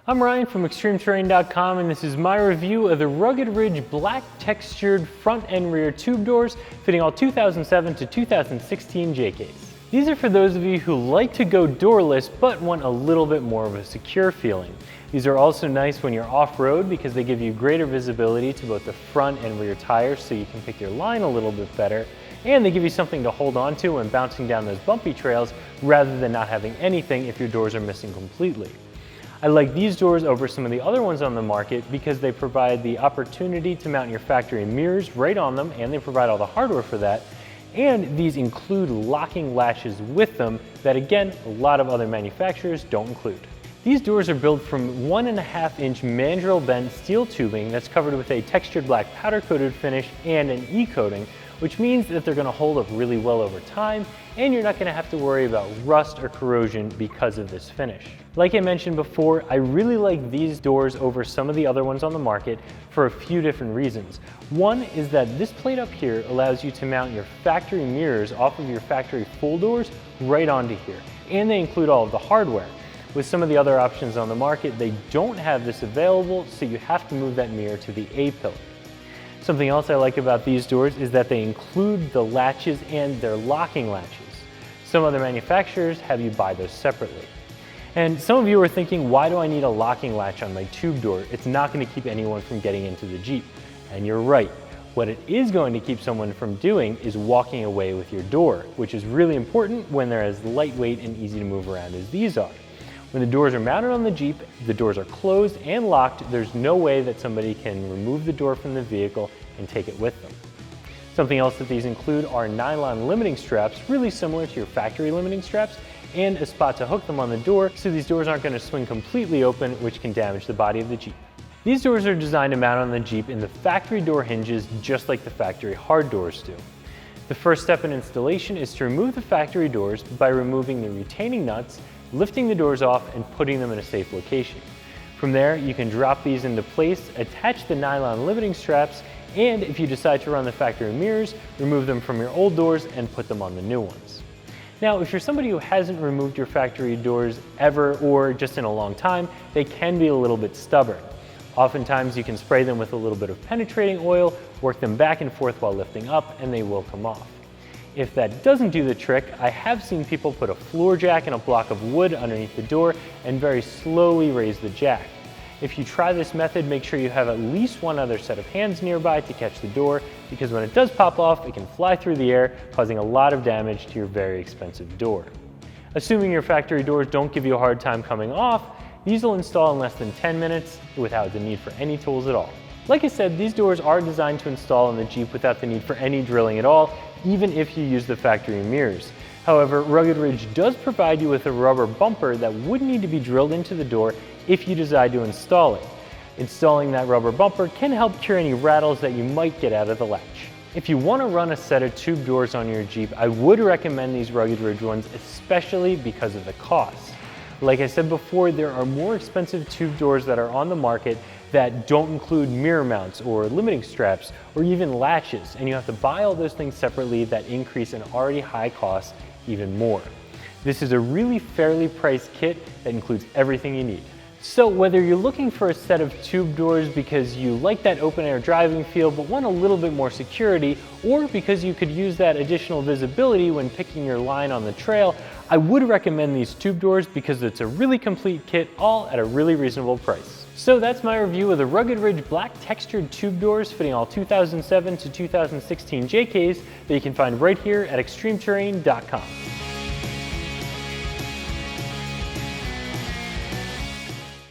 I'm Ryan from ExtremeTerrain.com, and this is my review of the Rugged Ridge black textured front and rear tube doors fitting all 2007 to 2016 JKs. These are for those of you who like to go doorless but want a little bit more of a secure feeling. These are also nice when you're off-road because they give you greater visibility to both the front and rear tires so you can pick your line a little bit better, and they give you something to hold on to when bouncing down those bumpy trails rather than not having anything if your doors are missing completely. I like these doors over some of the other ones on the market because they provide the opportunity to mount your factory mirrors right on them, and they provide all the hardware for that. And these include locking latches with them that, again, a lot of other manufacturers don't include. These doors are built from 1.5-inch mandrel bent steel tubing that's covered with a textured black powder coated finish and an E-coating, which means that they're going to hold up really well over time, and you're not going to have to worry about rust or corrosion because of this finish. Like I mentioned before, I really like these doors over some of the other ones on the market for a few different reasons. One is that this plate up here allows you to mount your factory mirrors off of your factory full doors right onto here, and they include all of the hardware. With some of the other options on the market, they don't have this available, so you have to move that mirror to the A-pillar. Something else I like about these doors is that they include the latches and their locking latches. Some other manufacturers have you buy those separately. And some of you are thinking, why do I need a locking latch on my tube door? It's not going to keep anyone from getting into the Jeep. And you're right. What it is going to keep someone from doing is walking away with your door, which is really important when they're as lightweight and easy to move around as these are. When the doors are mounted on the Jeep, the doors are closed and locked. There's no way that somebody can remove the door from the vehicle and take it with them. Something else that these include are nylon limiting straps, really similar to your factory limiting straps, and a spot to hook them on the door so these doors aren't going to swing completely open, which can damage the body of the Jeep. These doors are designed to mount on the Jeep in the factory door hinges just like the factory hard doors do. The first step in installation is to remove the factory doors by removing the retaining nuts, lifting the doors off, and putting them in a safe location. From there, you can drop these into place, attach the nylon limiting straps, and if you decide to run the factory mirrors, remove them from your old doors and put them on the new ones. Now, if you're somebody who hasn't removed your factory doors ever or just in a long time, they can be a little bit stubborn. Oftentimes, you can spray them with a little bit of penetrating oil, work them back and forth while lifting up, and they will come off. If that doesn't do the trick, I have seen people put a floor jack and a block of wood underneath the door and very slowly raise the jack. If you try this method, make sure you have at least one other set of hands nearby to catch the door, because when it does pop off, it can fly through the air, causing a lot of damage to your very expensive door. Assuming your factory doors don't give you a hard time coming off, these will install in less than 10 minutes without the need for any tools at all. Like I said, these doors are designed to install in the Jeep without the need for any drilling at all, even if you use the factory mirrors. However, Rugged Ridge does provide you with a rubber bumper that would need to be drilled into the door if you decide to install it. Installing that rubber bumper can help cure any rattles that you might get out of the latch. If you want to run a set of tube doors on your Jeep, I would recommend these Rugged Ridge ones, especially because of the cost. Like I said before, there are more expensive tube doors that are on the market that don't include mirror mounts or limiting straps or even latches, and you have to buy all those things separately that increase an already high cost even more. This is a really fairly priced kit that includes everything you need. So whether you're looking for a set of tube doors because you like that open air driving feel but want a little bit more security, or because you could use that additional visibility when picking your line on the trail, I would recommend these tube doors because it's a really complete kit, all at a really reasonable price. So that's my review of the Rugged Ridge black textured tube doors fitting all 2007 to 2016 JKs that you can find right here at ExtremeTerrain.com.